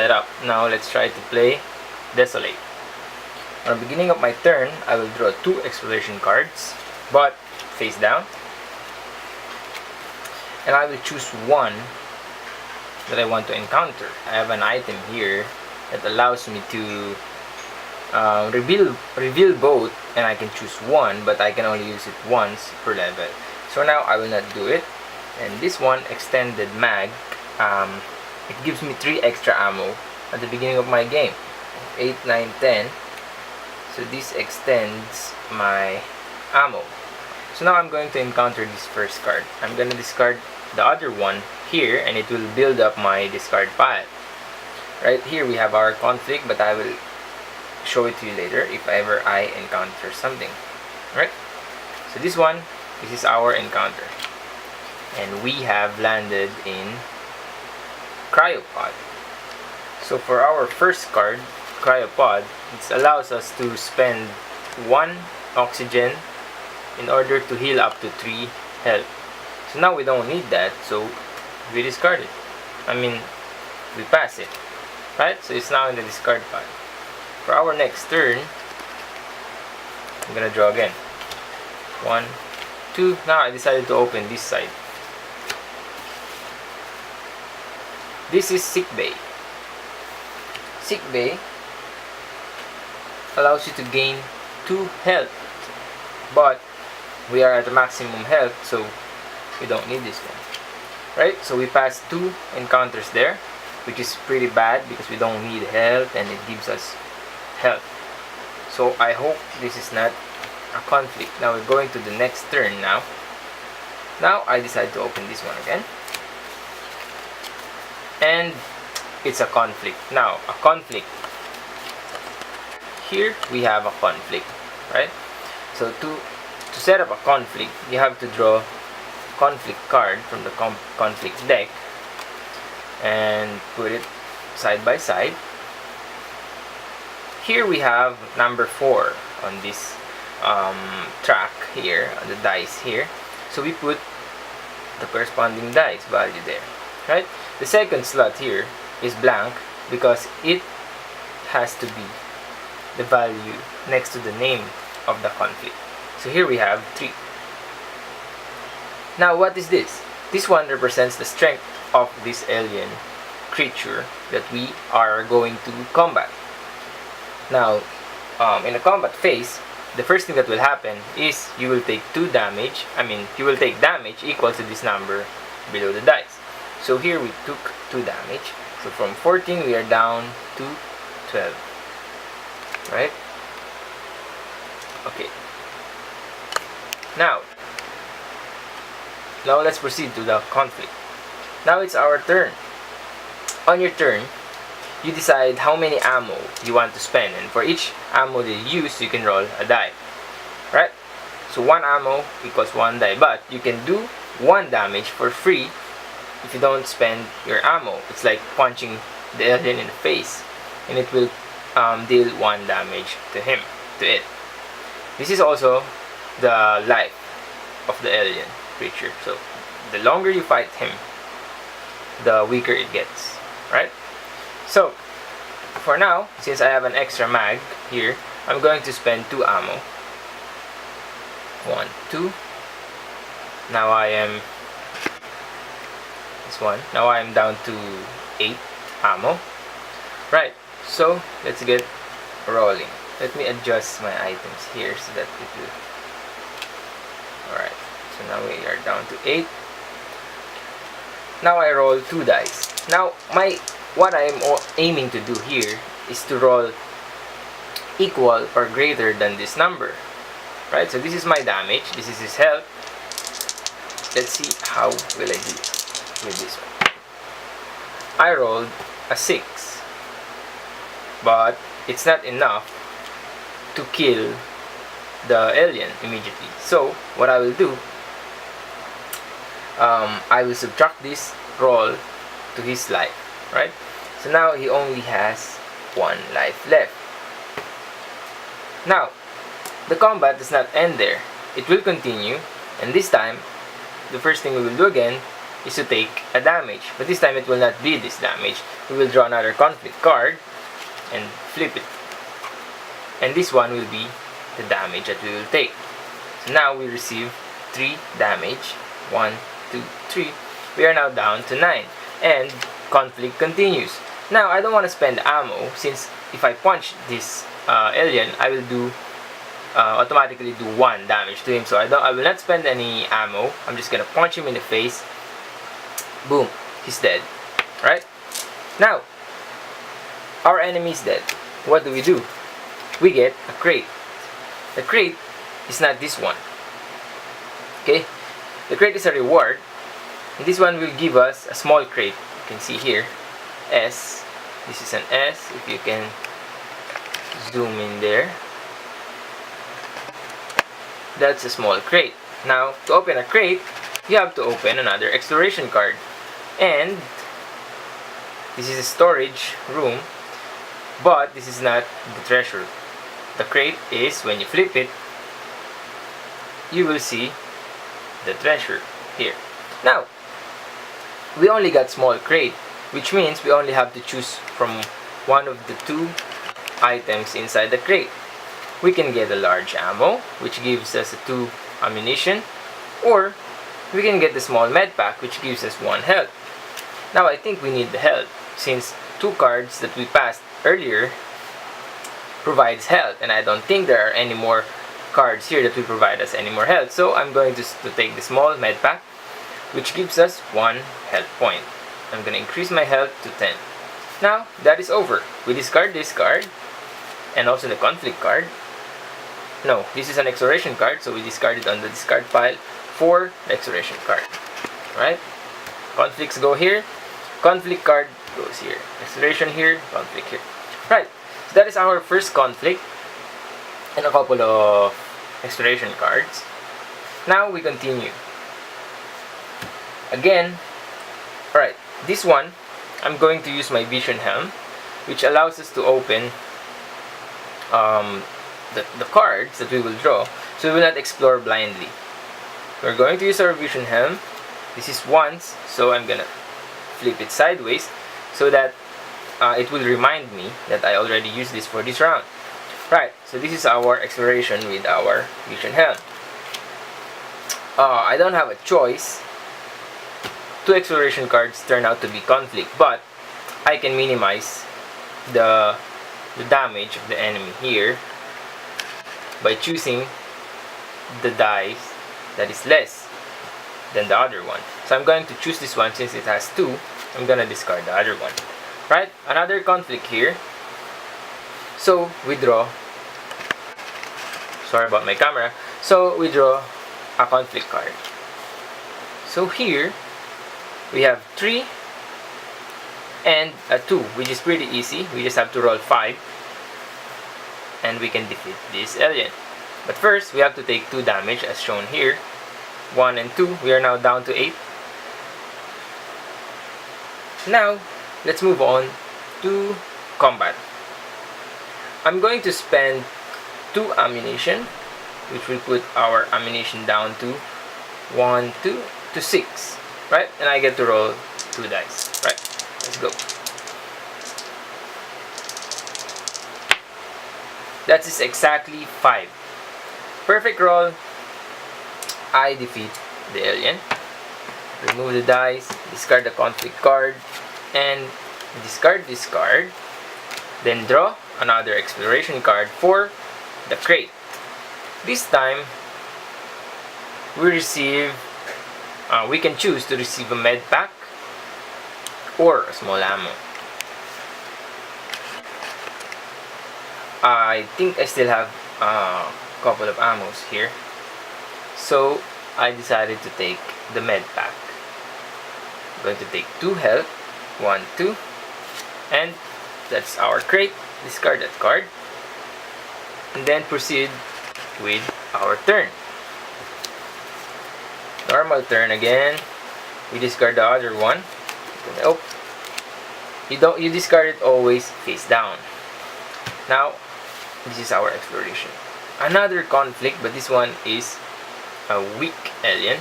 setup. Now let's try to play Desolate. On the beginning of my turn, I will draw 2 exploration cards, but face down. And I will choose one that I want to encounter. I have an item here that allows me to reveal both, and I can choose one, but I can only use it once per level. So now I will not do it. And this one, extended mag, it gives me 3 extra ammo at the beginning of my game. 8, 9, 10. So this extends my ammo. So now I'm going to encounter this first card. I'm going to discard the other one here, and it will build up my discard pile. Right here we have our conflict, but I will show it to you later if ever I encounter something. Right? So this is our encounter. And we have landed in Cryopod. So for our first card, Cryopod, it allows us to spend 1 oxygen in order to heal up to 3 health. So now we don't need that, so we discard it. We pass it. Right? So it's now in the discard pile. For our next turn, I'm gonna draw again. 1, 2. Now I decided to open this side. This is Sick Bay. Sick Bay allows you to gain 2 health, but we are at the maximum health, so we don't need this one. Right? So we pass 2 encounters there, which is pretty bad because we don't need health and it gives us health. So I hope this is not a conflict. Now we're going to the next turn now. Now I decide to open this one again. And it's a conflict. Now, a conflict. Here we have a conflict, right? So to set up a conflict, you have to draw a conflict card from the conflict deck and put it side by side. Here we have number 4 on this track here, on the dice here. So we put the corresponding dice value there, right? The second slot here is blank because it has to be the value next to the name of the conflict. So here we have 3. Now what is this? This one represents the strength of this alien creature that we are going to combat. Now, in a combat phase, the first thing that will happen is you will take 2 damage. You will take damage equal to this number below the dice. So here we took 2 damage. So from 14 we are down to 12. Right? Okay. Now let's proceed to the conflict. Now it's our turn. On your turn, you decide how many ammo you want to spend, and for each ammo that you use, you can roll a die. Right? So 1 ammo equals 1 die, but you can do 1 damage for free if you don't spend your ammo. It's like punching the alien in the face, and it will deal 1 damage to it. This is also the life of the alien creature. So the longer you fight him, the weaker it gets. Right? So for now, since I have an extra mag here, I'm going to spend 2 ammo. 1, 2. Now I am Now I am down to 8 ammo. Right, so let's get rolling. Let me adjust my items here so that it will. Alright, so now we are down to 8. Now I roll 2 dice. Now what I am aiming to do here is to roll equal or greater than this number. Right, so this is my damage, this is his health. Let's see how will I do with this one. I rolled a 6, but it's not enough to kill the alien immediately. So what I will do, I will subtract this roll to his life. Right, so now he only has 1 life left. Now the combat does not end there. It will continue, and this time the first thing we will do again is to take a damage, but this time it will not be this damage. we will draw another conflict card and flip it. And this one will be the damage that we will take. So now we receive 3 damage. 1, 2, 3. We are now down to 9. And conflict continues. Now I don't want to spend ammo, since if I punch this alien, I will do automatically do 1 damage to him. So I will not spend any ammo. I'm just gonna punch him in the face. Boom, he's dead. Right? Now our enemy is dead. What do? We get a crate. The crate is not this one. Okay? The crate is a reward. And this one will give us a small crate. You can see here, S. This is an S. If you can zoom in there, that's a small crate. Now, to open a crate, you have to open another exploration card. And this is a storage room, but this is not the treasure. The crate is, when you flip it, you will see the treasure here. Now, we only got small crate, which means we only have to choose from one of the 2 items inside the crate. We can get a large ammo, which gives us a 2 ammunition, or we can get the small med pack, which gives us 1 health. Now I think we need the health, since 2 cards that we passed earlier provides health, and I don't think there are any more cards here that will provide us any more health. So I'm going to take the small med pack, which gives us 1 health point. I'm going to increase my health to 10. Now that is over. We discard this card and also the conflict card. No, this is an exploration card, so we discard it on the discard pile for the exploration card. Right? Conflicts go here. Conflict card goes here. Exploration here. Conflict here. Right. So that is our first conflict and a couple of exploration cards. Now we continue. Again, alright, this one, I'm going to use my vision helm, which allows us to open the cards that we will draw, so we will not explore blindly. We're going to use our vision helm. This is once, so I'm gonna flip it sideways so that it will remind me that I already used this for this round. Right, so this is our exploration with our vision helm. I don't have a choice. 2 exploration cards turn out to be conflict, but I can minimize the damage of the enemy here by choosing the dice that is less than the other one. So I'm going to choose this one since it has 2. I'm gonna discard the other one. Right, another conflict here. So we draw, sorry about my camera, so we draw a conflict card. So here we have 3 and a 2, which is pretty easy. We just have to roll 5 and we can defeat this alien. But first we have to take 2 damage as shown here. 1 and 2. We are now down to 8. Now let's move on to combat. I'm going to spend 2 ammunition, which will put our ammunition down to 1, 2 to 6. Right? And I get to roll 2 dice. Right? Let's go. That is exactly 5. Perfect roll. I defeat the alien. Remove the dice, discard the conflict card, and discard this card. Then draw another exploration card for the crate. This time we can choose to receive a med pack or a small ammo. I think I still have a couple of ammos here, so I decided to take the med pack. I'm going to take 2 health, 1, 2, and that's our crate. Discard that card and then proceed with our turn. Normal turn again. We discard the other one. Oh, you discard it always face down. Now this is our exploration. Another conflict, but this one is a weak alien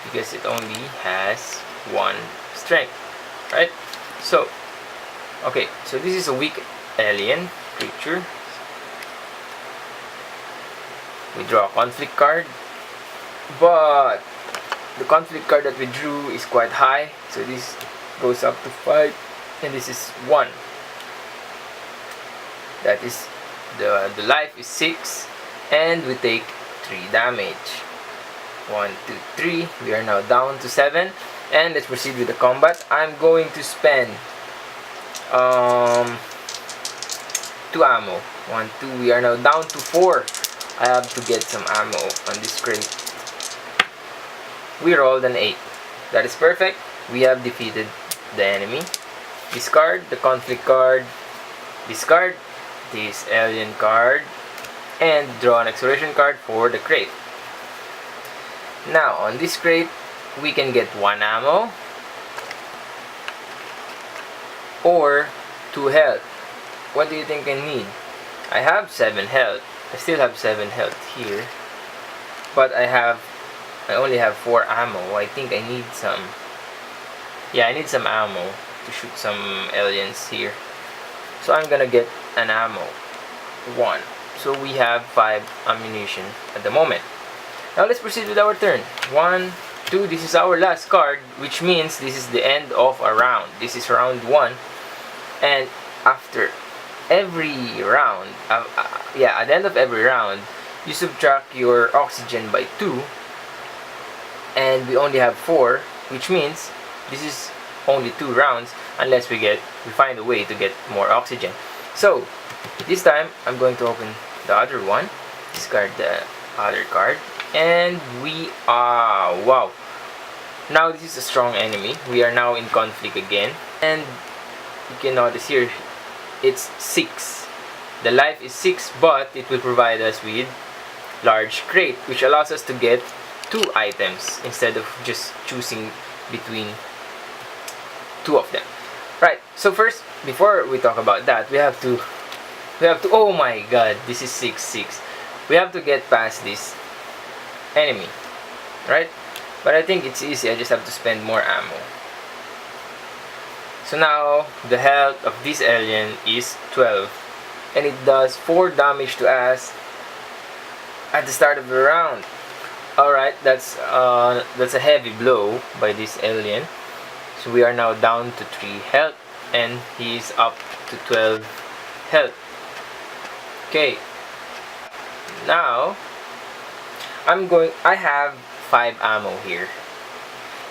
because it only has 1 strength. Right? So Okay, so this is a weak alien creature. We draw a conflict card, but the conflict card that we drew is quite high, so this goes up to 5, and this is 1. That is, the life is 6, and we take 3 damage. 1, 2, 3. We are now down to 7, and let's proceed with the combat. I'm going to spend 2 ammo. 1, 2. We are now down to 4. I have to get some ammo on this crate. We rolled an 8. That is perfect. We have defeated the enemy. Discard the conflict card. Discard this alien card. And draw an exploration card for the crate. Now, on this crate, we can get 1 ammo or 2 health. What do you think I need? I have 7 health. I still have 7 health here, but I only have 4 ammo. I think I need some. Yeah, I need some ammo to shoot some aliens here. So I'm gonna get an ammo. 1. So we have 5 ammunition at the moment. Now let's proceed with our turn. 1, 2. This is our last card, which means this is the end of a round. This is round 1, and after every round, at the end of every round, you subtract your oxygen by 2, and we only have 4, which means this is only 2 rounds unless we find a way to get more oxygen. So this time I'm going to open the other one, discard the other card, and we are wow. Now this is a strong enemy. We are now in conflict again, and you can notice here it's 6. The life is 6, but it will provide us with large crate, which allows us to get 2 items instead of just choosing between 2 of them. Right, so first, before we talk about that, we have to oh my god, this is 6-6. We have to get past this enemy, right? But I think it's easy. I just have to spend more ammo. So now the health of this alien is 12, and it does 4 damage to us at the start of the round. Alright, that's a heavy blow by this alien. So we are now down to 3 health, and he's up to 12 health. Okay, now I have 5 ammo here,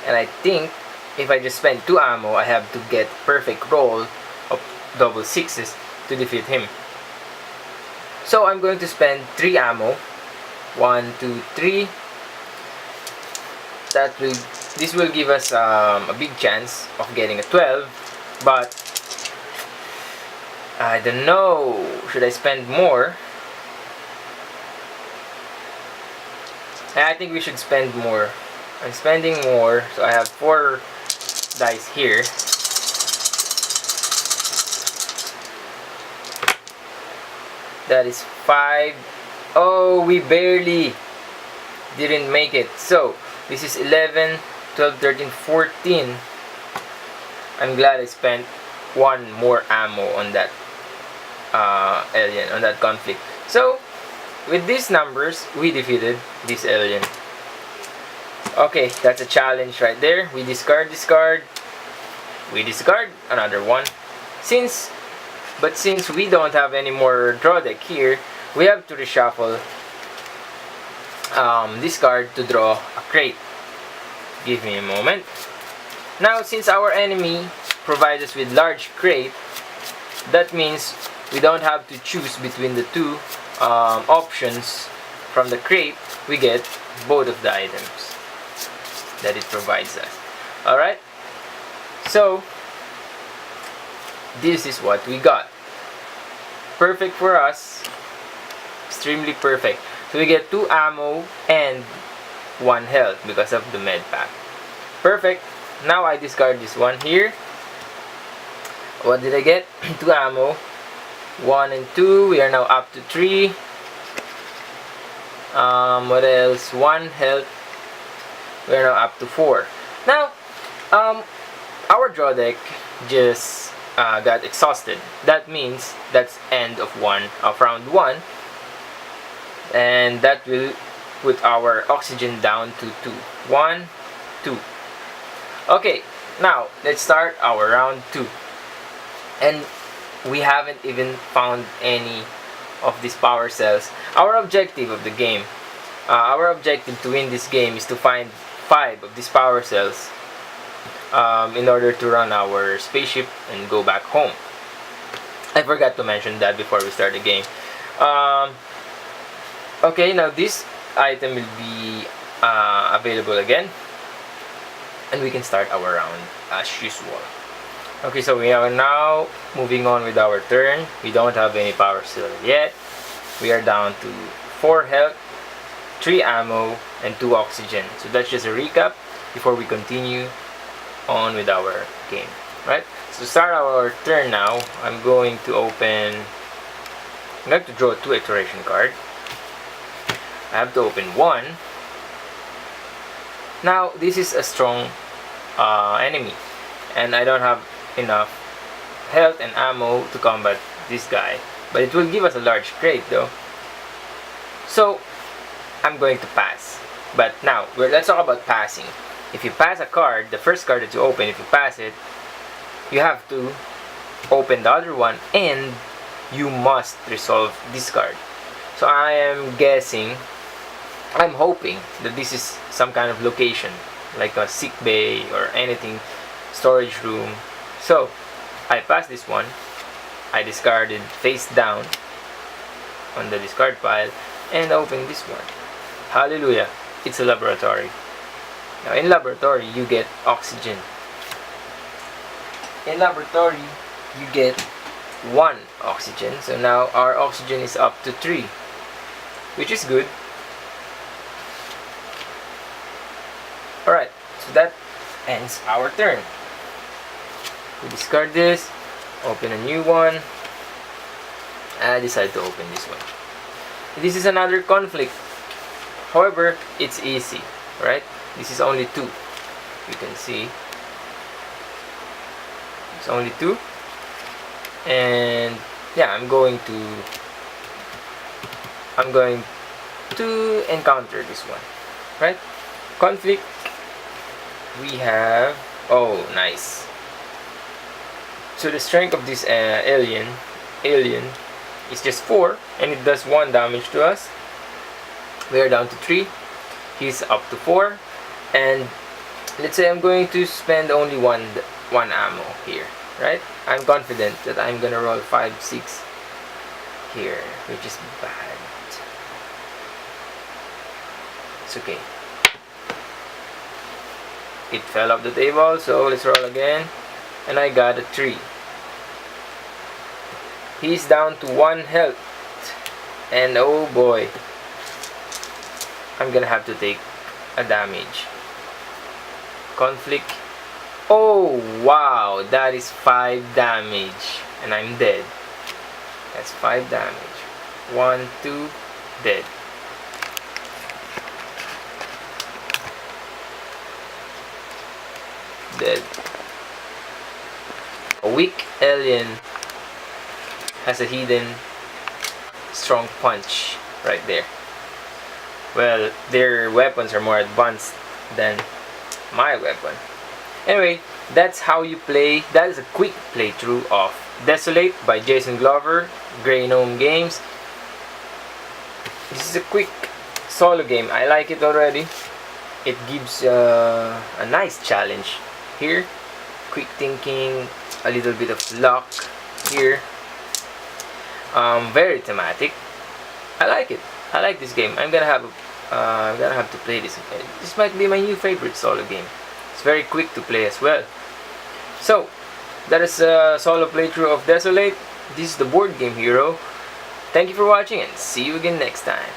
and I think if I just spend 2 ammo, I have to get perfect roll of double 6s to defeat him. So I'm going to spend 3 ammo. 1, 2, 3. This will give us a big chance of getting a 12, but I don't know. Should I spend more? I think we should spend more. I'm spending more, so I have 4 dice here. That is 5. Oh, we barely didn't make it. So this is 11, 12, 13, 14. I'm glad I spent 1 more ammo on that alien, on that conflict. So with these numbers, we defeated this alien. Okay, that's a challenge right there. We discard this card. We discard another one. Since we don't have any more draw deck here, we have to reshuffle this card to draw a crate. Give me a moment. Now, since our enemy provides us with large crate, that means we don't have to choose between the 2 options from the crate. We get both of the items that it provides us. Alright, so this is what we got. Perfect for us. Extremely perfect. So we get 2 ammo and 1 health because of the med pack. Perfect. Now I discard this one here. What did I get? 2 ammo, 1 and 2. We are now up to 3. What else? 1 health. We are now up to 4. Now, our draw deck just got exhausted. That means that's end of round 1, and that will put our oxygen down to 2. 1, 2. Okay, now let's start our round 2. And we haven't even found any of these power cells. Our objective of the game, our objective to win this game is to find 5 of these power cells in order to run our spaceship and go back home. I forgot to mention that before we start the game. Okay, now this item will be available again, and we can start our round as usual. Okay, so we are now moving on with our turn. We don't have any power cell yet. We are down to 4 health, 3 ammo, and 2 oxygen. So that's just a recap before we continue on with our game, right? So to start our turn now, I'm going to draw 2 exploration card. I have to open 1. Now this is a strong enemy, and I don't have enough health and ammo to combat this guy, but it will give us a large crate though, so I'm going to pass. But now let's talk about passing. If you pass a card, the first card that you open, if you pass it, you have to open the other one, and you must resolve this card. So I am guessing, I'm hoping that this is some kind of location, like a sick bay or anything, storage room. So I passed this one. I discarded face down on the discard pile and opened this one. Hallelujah, it's a laboratory. Now in laboratory you get oxygen. In laboratory you get 1 oxygen. So now our oxygen is up to 3, which is good. Alright, so that ends our turn. We discard this, open a new one. I decide to open this one. This is another conflict. However, it's easy, right? This is only 2. You can see. It's only 2. And yeah, I'm going to encounter this one, right? Conflict. We have, oh nice. So the strength of this alien is just 4, and it does 1 damage to us. We are down to 3. He's up to 4, and let's say I'm going to spend only one ammo here, right? I'm confident that I'm gonna roll 5, 6 here, which is bad. It's okay. It fell off the table, so let's roll again, and I got a 3. He's down to 1 health, and oh boy, I'm gonna have to take a damage. Conflict. Oh wow, that is 5 damage, and I'm dead. That's 5 damage. 1, 2, dead. Dead. A weak alien has a hidden strong punch right there. Well, their weapons are more advanced than my weapon. Anyway, that's how you play. That is a quick playthrough of Desolate by Jason Glover, Grey Gnome Games. This is a quick solo game. I like it already. It gives a nice challenge here. Quick thinking, a little bit of luck here. Very thematic. I like it. I like this game. I'm gonna have to play this. This might be my new favorite solo game. It's very quick to play as well. So that is a solo playthrough of Desolate. This is the board game hero. Thank you for watching, and see you again next time.